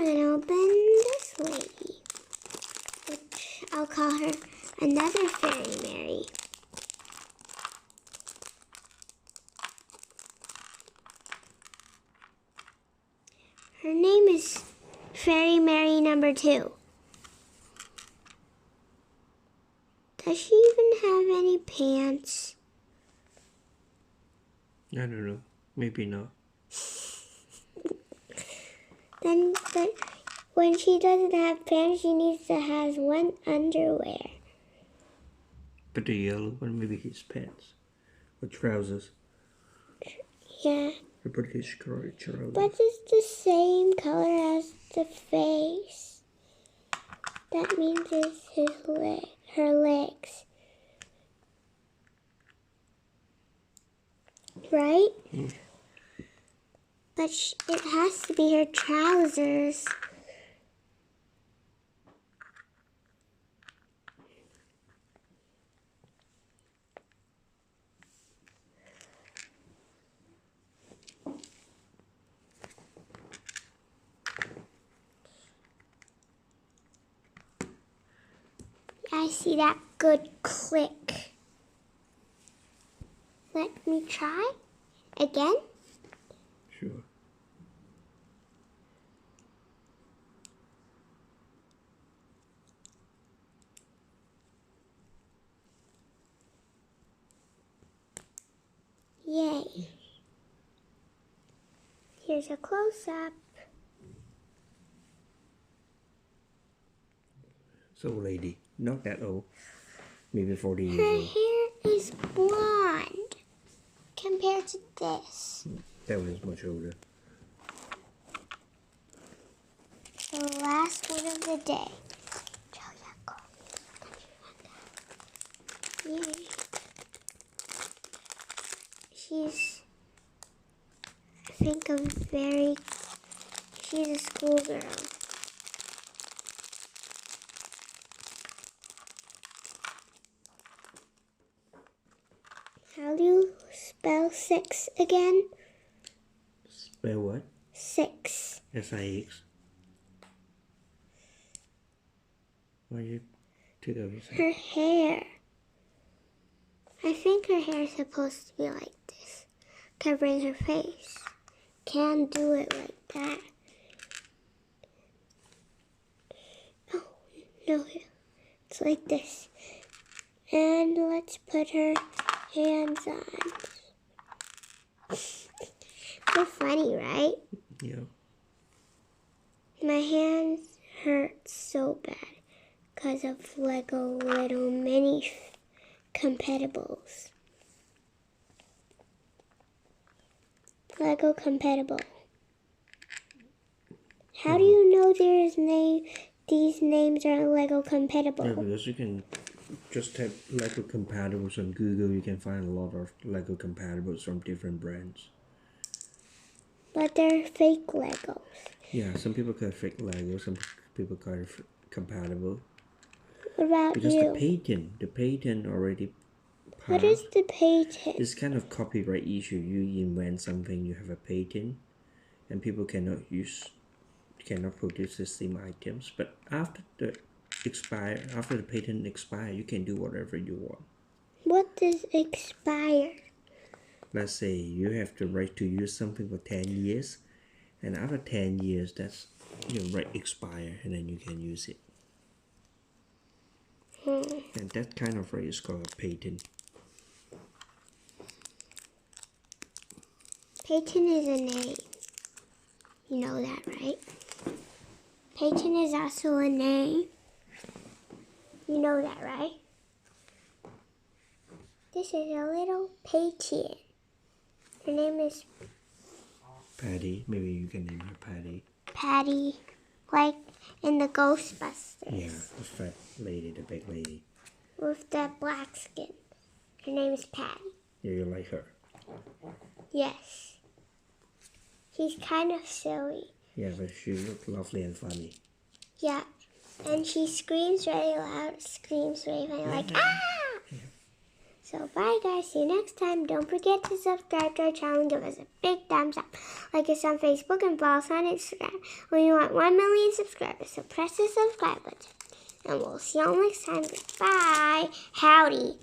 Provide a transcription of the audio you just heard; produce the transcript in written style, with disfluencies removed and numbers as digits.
gonna open this lady, which I'll call her another Fairy Mary. Her name is Fairy Mary number 2. Does she even have any pants? I don't know. Maybe not. Then when she doesn't have pants, she needs to have one underwear. But the yellow one, maybe his pants. Or trousers. Yeah. The British trousers. But it's the same color as the face. That means it's her legs. Right? Mm. But it has to be her trousers. I see that good click. Let me try again. Sure. Yay. Here's a close-up. So lady, not that old. Maybe 40 years Her old. hair is blonde compared to this. That one is much older. The last one of the day. Yay. She's a schoolgirl. How do you spell 6 again? Spell what? 6. S-I-X. Why you took over? Her hair. I think her hair is supposed to be like this, covering her face. Can't do it like that. No, it's like this. And let's put her hands on. So funny, right? Yeah. My hands hurt so bad because of Lego little mini compatibles. Lego compatible. How do you know these names are Lego compatible? Yeah, because you can just type Lego compatibles on Google. You can find a lot of Lego compatibles from different brands. But they're fake Legos. Yeah, some people call it fake Lego. Some people call it compatible. What about Because you? the patent already passed. What is the patent? It's kind of copyright issue. You invent something, you have a patent, and people cannot produce the same items. But after the patent expire, you can do whatever you want. What does expire? Let's say you have the right to use something for 10 years, and after 10 years, that's your right expire, and then you can use it. And that kind of right is called a patent. Patent is a name. You know that, right? Patent is also a name. You know that, right? This is a little patent. Her name is Patty. Maybe you can name her Patty. Patty, like in the Ghostbusters. Yeah, the fat lady, the big lady. With the black skin. Her name is Patty. Yeah, you like her. Yes. She's kind of silly. Yeah, but she looks lovely and funny. Yeah. And she screams very loud, screams very funny, like, ah! So bye guys, see you next time. Don't forget to subscribe to our channel and give us a big thumbs up. Like us on Facebook and follow us on Instagram. We want 1 million subscribers, so press the subscribe button. And we'll see you all next time. Bye. Howdy.